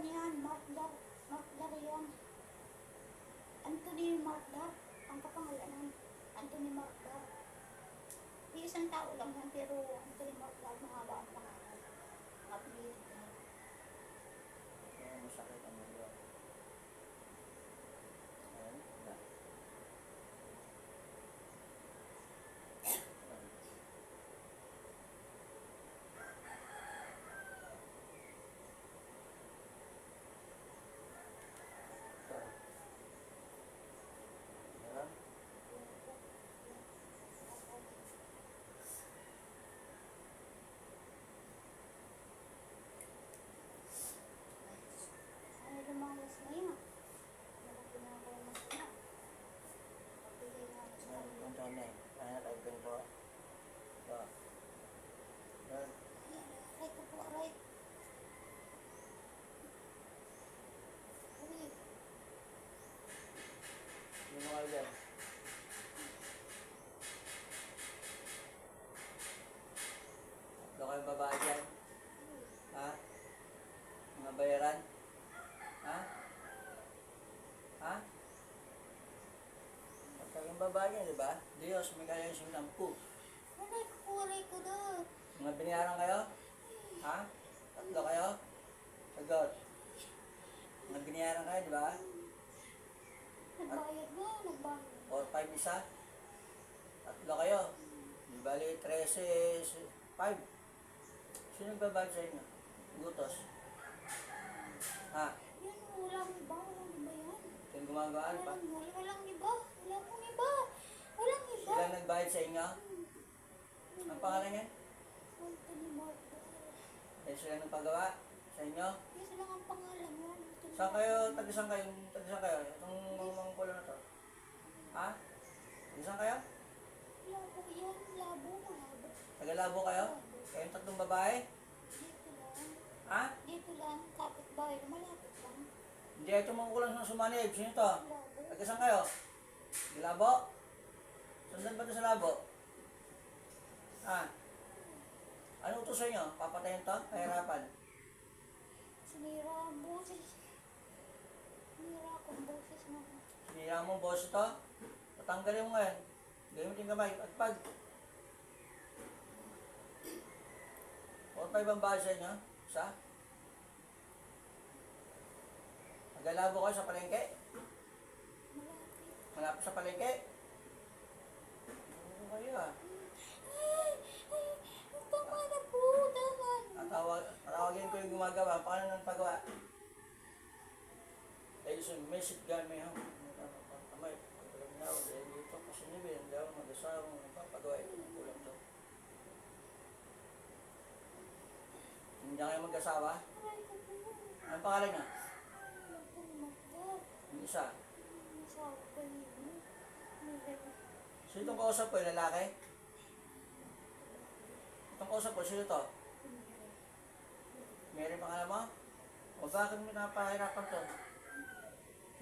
ano yan, Markdar. Markdar yan. Anthony Markdar. Ang kapangalanan. Anthony Markdar. Isang tao lang yan, pero Anthony Markdar, mahaba ang pangalan. Apelido niya. Kaya masakit ang ulo. Ayan, wala. Ito. Ayan. Ay, lumayas na yan. Malaki na ako yung masina. Pagpigay na ako sa Ayan, kanila. punta na eh. Ayan, typing ko. Ito. Ayan. Ayan, aray ko po, aray. Uy, Hindi mo kayo dyan. Tatlo kayong babae dyan. Ha? Mga bayaran? Ha? Ha? Tatlo kayong babae dyan, di ba? Diyos, may kaya yung sinampu. aray ko daw. Mga binayaran kayo? Ha? Tatlo kayo? Sagot. Mga binayaran kayo, di ba? Nagbayad na, nagbayad. 4-5 isa. Tatlo kayo. Di bali 13-5. Sino nagbabayad sa inyo? Gutos. Ha? Yan, walang iba yan. Sino gumagawaan pa? Walang iba. Wala pong iba. Walang iba. Sila nagbayad sa inyo? Ang pangalan niya? Anthony Markdar. Eh, sila nagpagawa sa inyo? Yes lang ang pangalan mo. Saan kayo? Tagisan kayo? Tagisan kayo? Itong mga pulo na to. Ha? Tagisan kayo? Labo yan. Labo, malabo. Tagalabo kayo? Kayong tatlong babae? Dito lang. Ha? Dito lang. Kapit-bahay. Malapit lang. Hindi ito mga kulang sa sumanib. Sino to? Labo. Tagisan kayo? Labo? Sundan ba ito sa labo? Ha? Ano utos sa inyo? Papatayin to? Kahirapan? Sinira ang boses. Sinira akong boses mo. Sinira mo ang boss ito? Patanggalin mo ngayon. Gamitin kamay. At pag. 4-5 ang bahay sa inyo? Isa? Nagalabo kayo sa palengke? Malapit. Malapit sa palengke? Ano kayo ah? Tama na po. Tama na. Tatawagin ko yung gumagawa. Paano nang pagawa? Ay, so, message gamay ha. Kamay. Pagkalang na ako. Dahil dito kasi nibin. Hindi ako mag-asawa. Magpapagawa ito ng kulang to. Hindi kayo mag-asawa? Aray ko po. Anong pangalan niya? Anthony Markdar. Yung isa. Masawa ko yun. Sino itong kausap ko? Yung lalaki? Itong kausap ko, sino to? Mary pangalan mo? O bakit mo napahirapan to?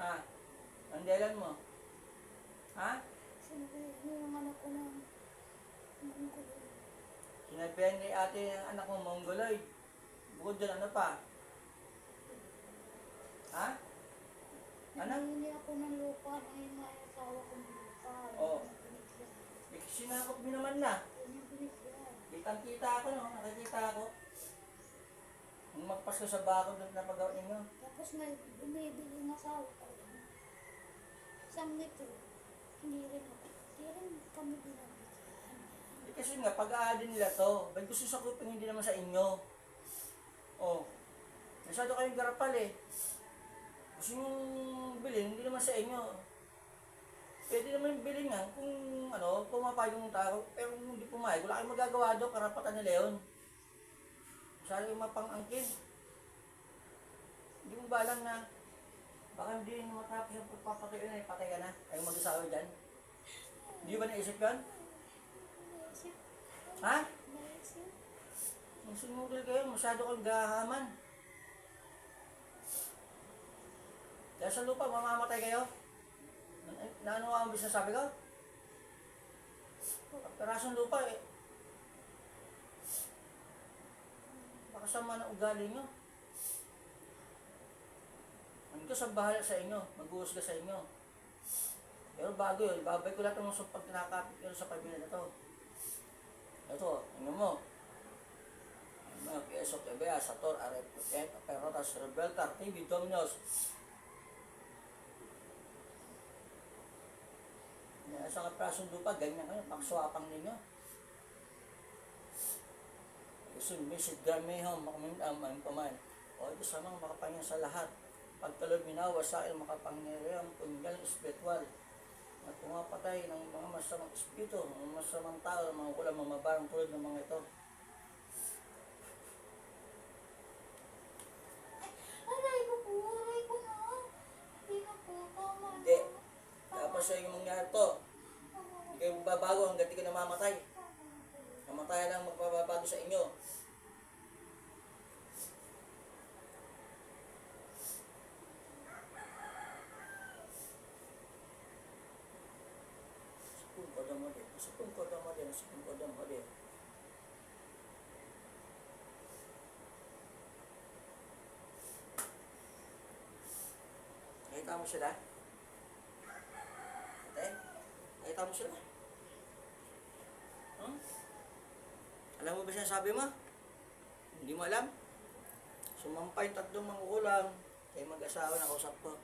Ha? Ang dahilan mo? Ha? Sinabi yung anak ko na Mongoloid. Sinabihan ni ate ang anak mo Mongoloid. Bukod dyan, ano pa? Ha? Ano? Nangyayari ako ng lupa na yung mga asawa kong lupa. Oo. Yung binigyan. Sinakop mo naman na. Yun yung binigyan. Kitang-kita ako, no? Nakikita ako. Nung magpasko sa bakod na napagawa ninyo. Tapos may bumibili ng asawa ko. Isang metro. Hindi rin ako. Hindi rin kami binabigyan. Eh, kasi nga, pag-aadin nila to, ba't gusto sa kuping hindi naman sa inyo? Oh, masyado kayong garapal eh. Gusto nyo bilhin, hindi naman sa inyo. Pwede naman bilhin nga kung ano, pumapayag yung tao, pero kung hindi pumayag, wala kayong magagawa doon, karapatan nila yun. Masyado yung mapang-angkin. Hindi mo balang na, baka hindi nyo matapos yung pagpapatuyo na, patay ka na, kayong mag-asawa dyan. Hindi ba naisip yun? Naisip. Ha? Naisip. Kung sinugil kayo, masyado kang gahaman. Dahil sa lupa, mamamatay kayo. Naano ang bisa sabi ko? Perasong lupa eh. Baka sama na ugali nyo. Diyos ang bahala sa inyo. Mag-uusga sa inyo. Pero bago yun, babay ko lahat ng mga pag nakakapit kayo sa pamilya na to. Ito, tingnan mo. Mga P.S. of EBA, Sator, RFF, Perotas, Rebelta, TV, Dominos. Sa kaprasong lupa, ganyan kayo, pakswapang ninyo. Isun, misid gamehong, makamindam, paman. O, ito sa mga makapangyang sa lahat. Pagkalod minawa sa il makapangyarihan, pungal, espiritual. At pumapatay ng mga masamang espiritu, mga masamang tao, mga kulang, mga mabarang tulad ng mga ito. Aray ko na. Hindi na po, tama na. Hindi. Tapos sa yung mangyari to, hindi kayo magbabago hanggang di ka namamatay. Namatay lang magbabago sa inyo. Sipun ko mo din. Nakita mo sila? Ate? Nakita mo sila? Hmm? Alam mo ba siya sabi mo? Hindi mo alam? Sumampay tatlong mangkukulam. Kayo mag-asawa na kausap ko.